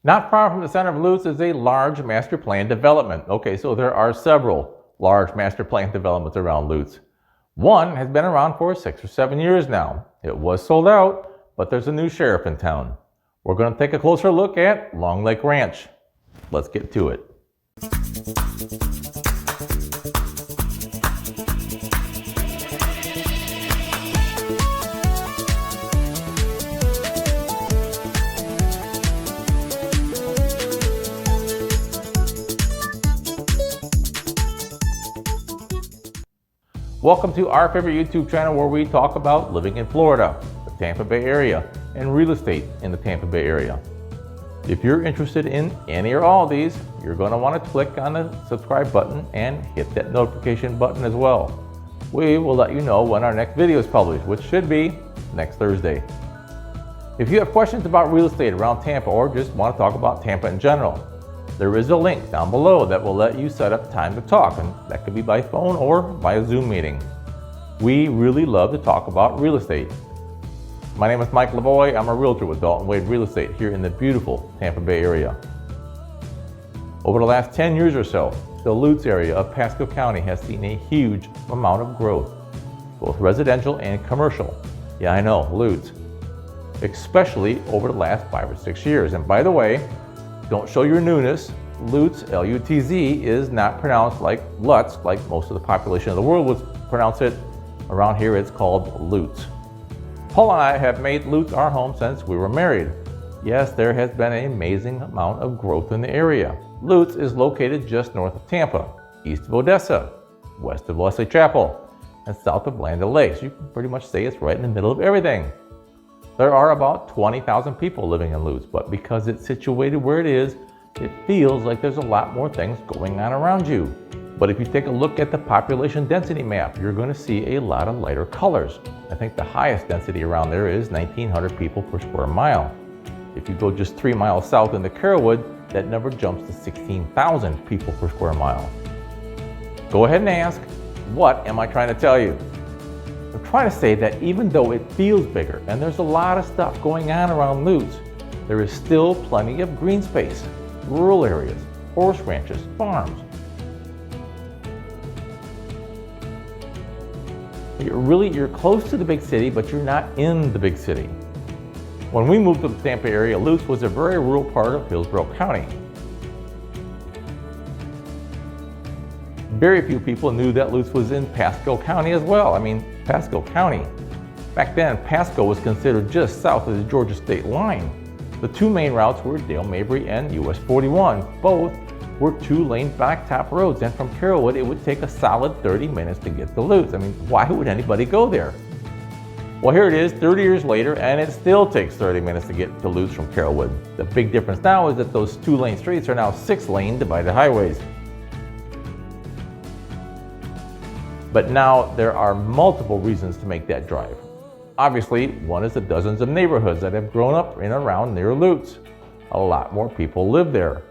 Not far from the center of Lutz is a large master plan development. Okay, so there are several large master plan developments around Lutz. One has been around for 6 or 7 years now. It was sold out, but there's a new sheriff in town. We're going to take a closer look at Long Lake Ranch. Let's get to it. Welcome to our favorite YouTube channel where we talk about living in Florida, the Tampa Bay area, and real estate in the Tampa Bay area. If you're interested in any or all of these, you're going to want to click on the subscribe button and hit that notification button as well. We will let you know when our next video is published, which should be next Thursday. If you have questions about real estate around Tampa or just want to talk about Tampa in general, there is a link down below that will let you set up time to talk, and that could be by phone or by a Zoom meeting. We really love to talk about real estate. My name is Mike Lavoie. I'm a realtor with Dalton Wade Real Estate here in the beautiful Tampa Bay area. Over the last 10 years or so, the Lutz area of Pasco County has seen a huge amount of growth, both residential and commercial. Yeah, I know, Lutz. Especially over the last 5 or 6 years. And by the way, don't show your newness. Lutz, L-U-T-Z, is not pronounced like Lutz, like most of the population of the world would pronounce it. Around here, it's called Lutz. Paul and I have made Lutz our home since we were married. Yes, there has been an amazing amount of growth in the area. Lutz is located just north of Tampa, east of Odessa, west of Leslie Chapel, and south of Land O'Lakes. You can pretty much say it's right in the middle of everything. There are about 20,000 people living in Lutz, but because it's situated where it is, it feels like there's a lot more things going on around you. But if you take a look at the population density map, you're going to see a lot of lighter colors. I think the highest density around there is 1,900 people per square mile. If you go just 3 miles south into Carrollwood, that number jumps to 16,000 people per square mile. Go ahead and ask, what am I trying to tell you? I'm trying to say that even though it feels bigger and there's a lot of stuff going on around Lutz, there is still plenty of green space, rural areas, horse ranches, farms. You're close to the big city, but you're not in the big city. When we moved to the Tampa area, Lutz was a very rural part of Hillsborough County. Very few people knew that Lutz was in Pasco County as well. I mean, Pasco County. Back then, Pasco was considered just south of the Georgia state line. The two main routes were Dale Mabry and US 41. Both were 2-lane blacktop roads, and from Carrollwood, it would take a solid 30 minutes to get to Lutz. I mean, why would anybody go there? Well, here it is 30 years later, and it still takes 30 minutes to get to Lutz from Carrollwood. The big difference now is that those 2-lane streets are now 6-lane divided highways. But now there are multiple reasons to make that drive. Obviously, one is the dozens of neighborhoods that have grown up in and around near Lutz. A lot more people live there.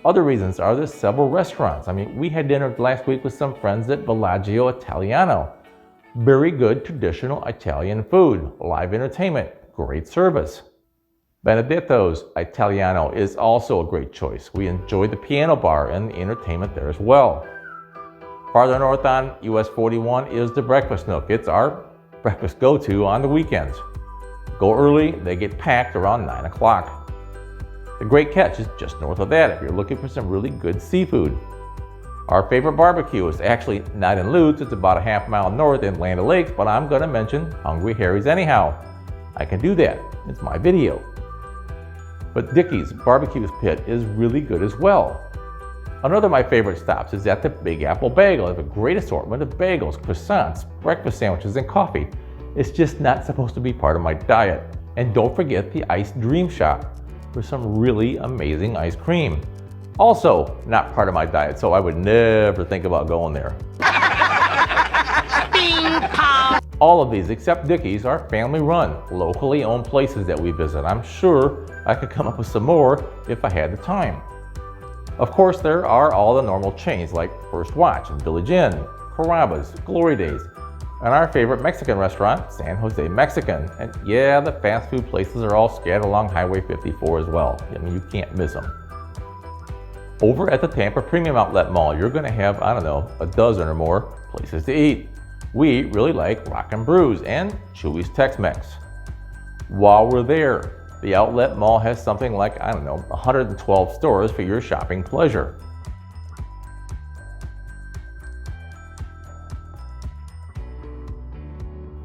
Other reasons are there's several restaurants. I mean, we had dinner last week with some friends at Bellagio Italiano. Very good traditional Italian food, live entertainment, great service. Benedetto's Italiano is also a great choice. We enjoyed the piano bar and the entertainment there as well. Farther north on US 41 is the Breakfast Nook. It's our breakfast go-to on the weekends. Go early, they get packed around 9 o'clock. The Great Catch is just north of that if you're looking for some really good seafood. Our favorite barbecue is actually not in Lutz, it's about a half mile north in Land O'Lakes, but I'm going to mention Hungry Harry's anyhow. I can do that, it's my video. But Dickey's Barbecue's Pit is really good as well. Another of my favorite stops is at the Big Apple Bagel. They have a great assortment of bagels, croissants, breakfast sandwiches, and coffee. It's just not supposed to be part of my diet. And don't forget the Ice Dream Shop for some really amazing ice cream. Also not part of my diet, so I would never think about going there. All of these, except Dickey's, are family-run, locally owned places that we visit. I'm sure I could come up with some more if I had the time. Of course, there are all the normal chains like First Watch and Village Inn, Carrabba's, Glory Days. and our favorite Mexican restaurant, San Jose Mexican. And yeah, the fast food places are all scattered along Highway 54 as well. I mean, you can't miss them. Over at the Tampa Premium Outlet Mall, you're going to have, I don't know, a dozen or more places to eat. We really like Rockin' Brews and Chewy's Tex-Mex. While we're there, the outlet mall has something like, I don't know, 112 stores for your shopping pleasure.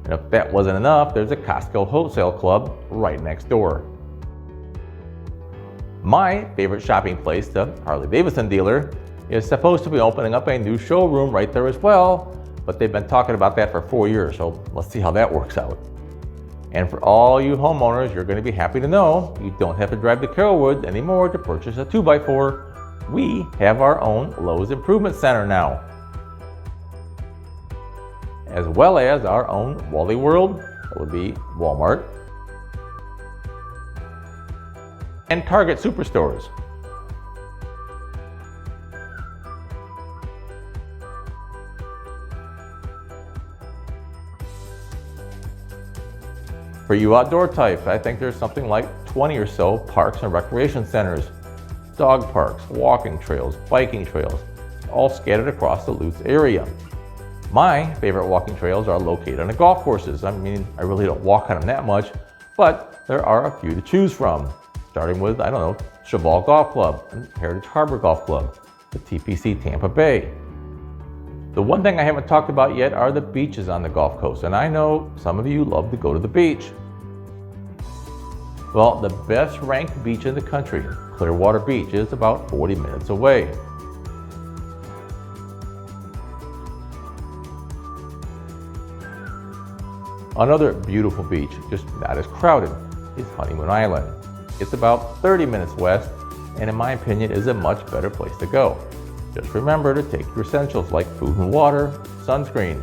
And if that wasn't enough, there's a Costco wholesale club right next door. My favorite shopping place, the Harley Davidson dealer, is supposed to be opening up a new showroom right there as well, but they've been talking about that for 4 years, so let's see how that works out. And for all you homeowners, you're going to be happy to know you don't have to drive to Carrollwood anymore to purchase a 2x4. We have our own Lowe's Improvement Center now, as well as our own Wally World, that would be Walmart, and Target superstores. For you outdoor types, I think there's something like 20 or so parks and recreation centers, dog parks, walking trails, biking trails, all scattered across the Lutz area. My favorite walking trails are located on the golf courses. I mean, I really don't walk on them that much, but there are a few to choose from, starting with, I don't know, Cheval Golf Club and Heritage Harbor Golf Club, the TPC Tampa Bay. The one thing I haven't talked about yet are the beaches on the Gulf Coast, and I know some of you love to go to the beach. Well, the best ranked beach in the country, Clearwater Beach, is about 40 minutes away. Another beautiful beach, just not as crowded, is Honeymoon Island. It's about 30 minutes west, and in my opinion is a much better place to go. Just remember to take your essentials like food and water, sunscreen.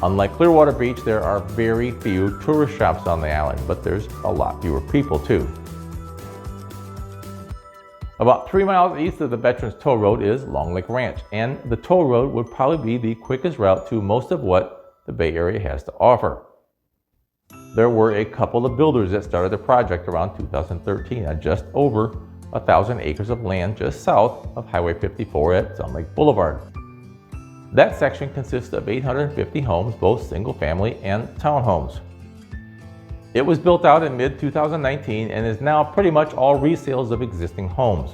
Unlike Clearwater Beach, there are very few tourist shops on the island, but there's a lot fewer people too. About 3 miles east of the Veterans Toll Road is Long Lake Ranch, and the toll road would probably be the quickest route to most of what the Bay Area has to offer. There were a couple of builders that started the project around 2013 on just over 1,000 acres of land just south of Highway 54 at Sun Lake Boulevard. That section consists of 850 homes, both single family and townhomes. It was built out in mid-2019 and is now pretty much all resales of existing homes.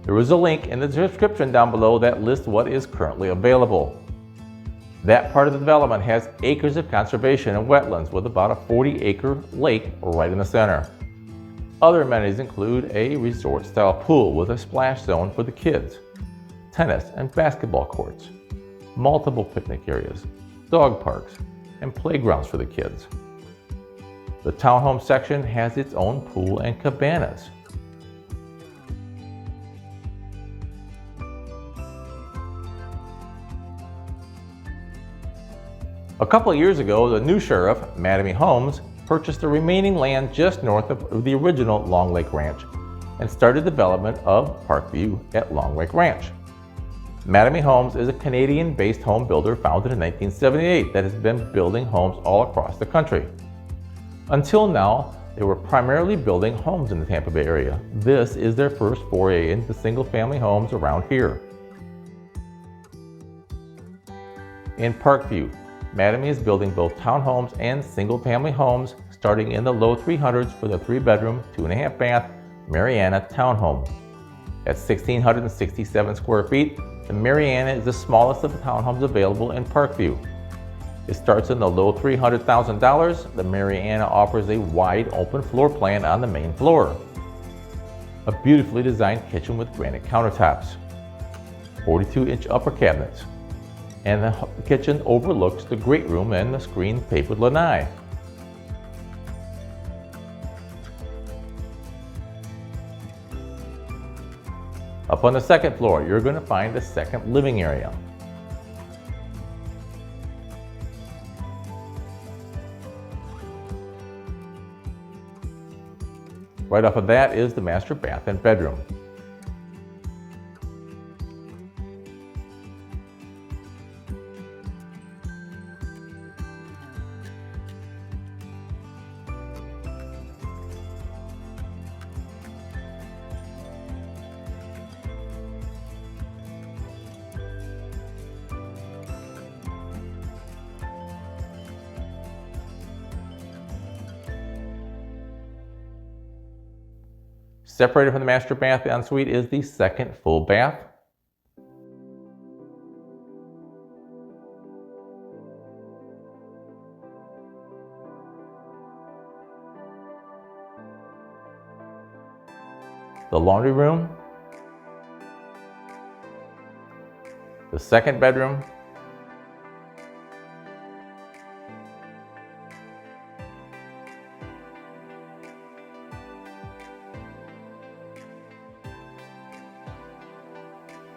There is a link in the description down below that lists what is currently available. That part of the development has acres of conservation and wetlands with about a 40-acre lake right in the center. Other amenities include a resort-style pool with a splash zone for the kids, tennis and basketball courts, multiple picnic areas, dog parks, and playgrounds for the kids. The townhome section has its own pool and cabanas. A couple of years ago, the new sheriff, Mattamy Homes, purchased the remaining land just north of the original Long Lake Ranch and started development of Parkview at Long Lake Ranch. Mattamy Homes is a Canadian-based home builder founded in 1978 that has been building homes all across the country. Until now, they were primarily building homes in the Tampa Bay area. This is their first foray into single-family homes around here. In Parkview, Mattamy is building both townhomes and single-family homes starting in the low 300s for the 3-bedroom, 2.5-bath Mariana townhome. At 1,667 square feet, the Mariana is the smallest of the townhomes available in Parkview. It starts in the low $300,000. The Mariana offers a wide open floor plan on the main floor, a beautifully designed kitchen with granite countertops, 42-inch upper cabinets, and the kitchen overlooks the great room and the screen papered lanai. Up on the second floor, you're going to find the second living area. Right off of that is the master bath and bedroom. Separated from the master bath ensuite is the second full bath. The laundry room, the second bedroom,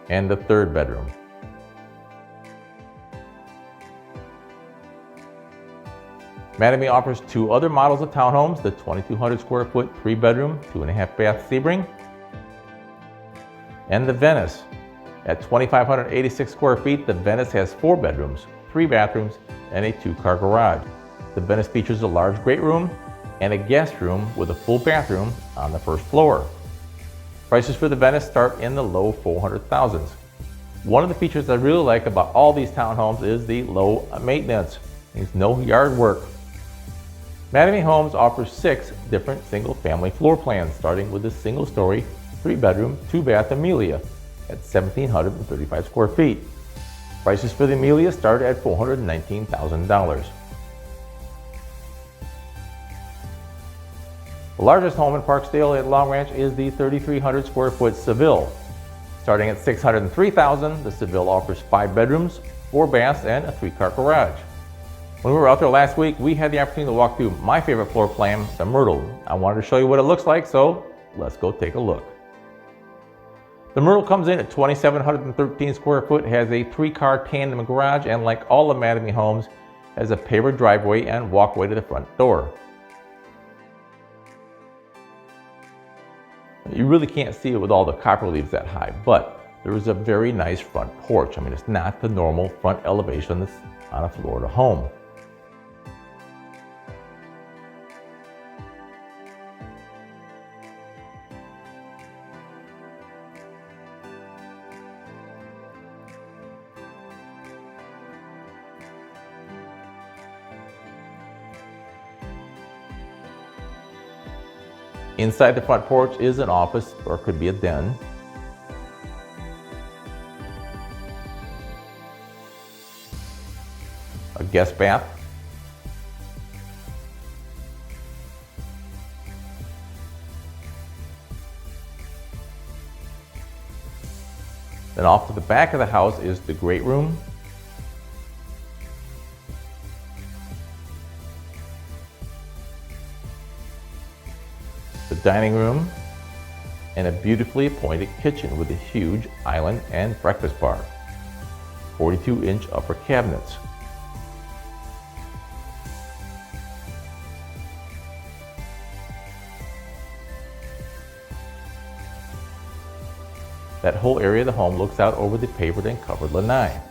and the third bedroom. Mattamy offers two other models of townhomes, the 2,200 square foot 3-bedroom, 2.5 bath Sebring, and the Venice. At 2,586 square feet, the Venice has 4 bedrooms, 3 bathrooms, and a 2-car garage. The Venice features a large great room and a guest room with a full bathroom on the first floor. Prices for the Venice start in the low 400,000s. One of the features I really like about all these townhomes is the low maintenance. Means no yard work. Mattamy Homes offers 6 different single-family floor plans, starting with a single-story, 3-bedroom, 2-bath Amelia at 1,735 square feet. Prices for the Amelia start at $419,000. The largest home in Parksdale at Long Ranch is the 3,300 square foot Seville. Starting at $603,000, the Seville offers 5 bedrooms, 4 baths, and a 3-car garage. When we were out there last week, we had the opportunity to walk through my favorite floor plan, the Myrtle. I wanted to show you what it looks like, so let's go take a look. The Myrtle comes in at 2,713 square foot, has a 3-car tandem garage, and like all the Mattamy homes, has a paver driveway and walkway to the front door. You really can't see it with all the copper leaves that high, but there is a very nice front porch. I mean, it's not the normal front elevation that's on a Florida home. Inside the front porch is an office, or could be a den. A guest bath. Then off to the back of the house is the great room. The dining room, and a beautifully appointed kitchen with a huge island and breakfast bar. 42-inch upper cabinets. That whole area of the home looks out over the pavered and covered lanai.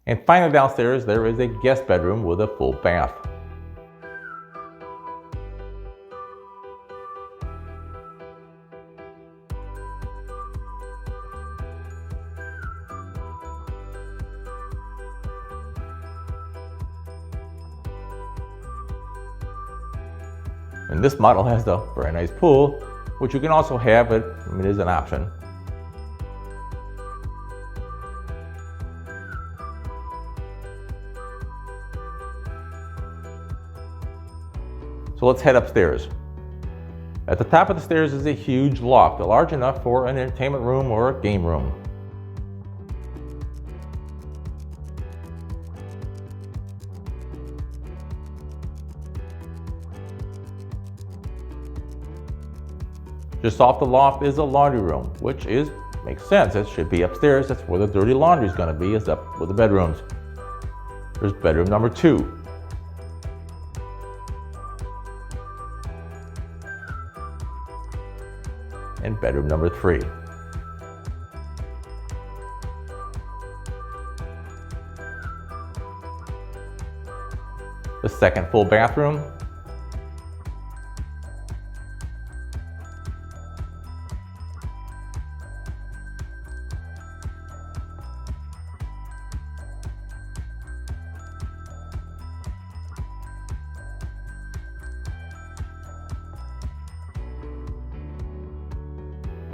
And finally downstairs, there is a guest bedroom with a full bath. And this model has a very nice pool, which you can also have, but it is an option. So let's head upstairs. At the top of the stairs is a huge loft, large enough for an entertainment room or a game room. Just off the loft is a laundry room, which makes sense. It should be upstairs. That's where the dirty laundry is going to be, is up with the bedrooms. There's bedroom number 2. And bedroom number 3. The second full bathroom.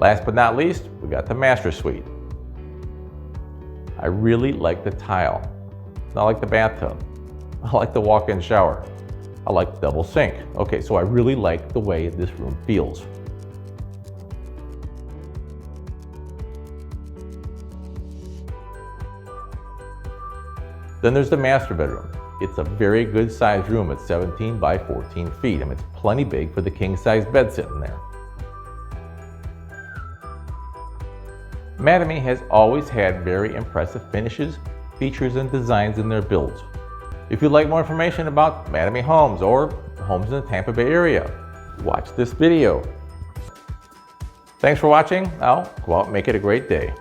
Last but not least, we got the master suite. I really like the tile. It's not like the bathtub. I like the walk-in shower. I like the double sink. Okay, so I really like the way this room feels. Then there's the master bedroom. It's a very good sized room at 17 by 14 feet. I mean, it's plenty big for the king size bed sitting there. Mattamy has always had very impressive finishes, features, and designs in their builds. If you'd like more information about Mattamy Homes or homes in the Tampa Bay area, watch this video. Thanks for watching. Now, go out and make it a great day.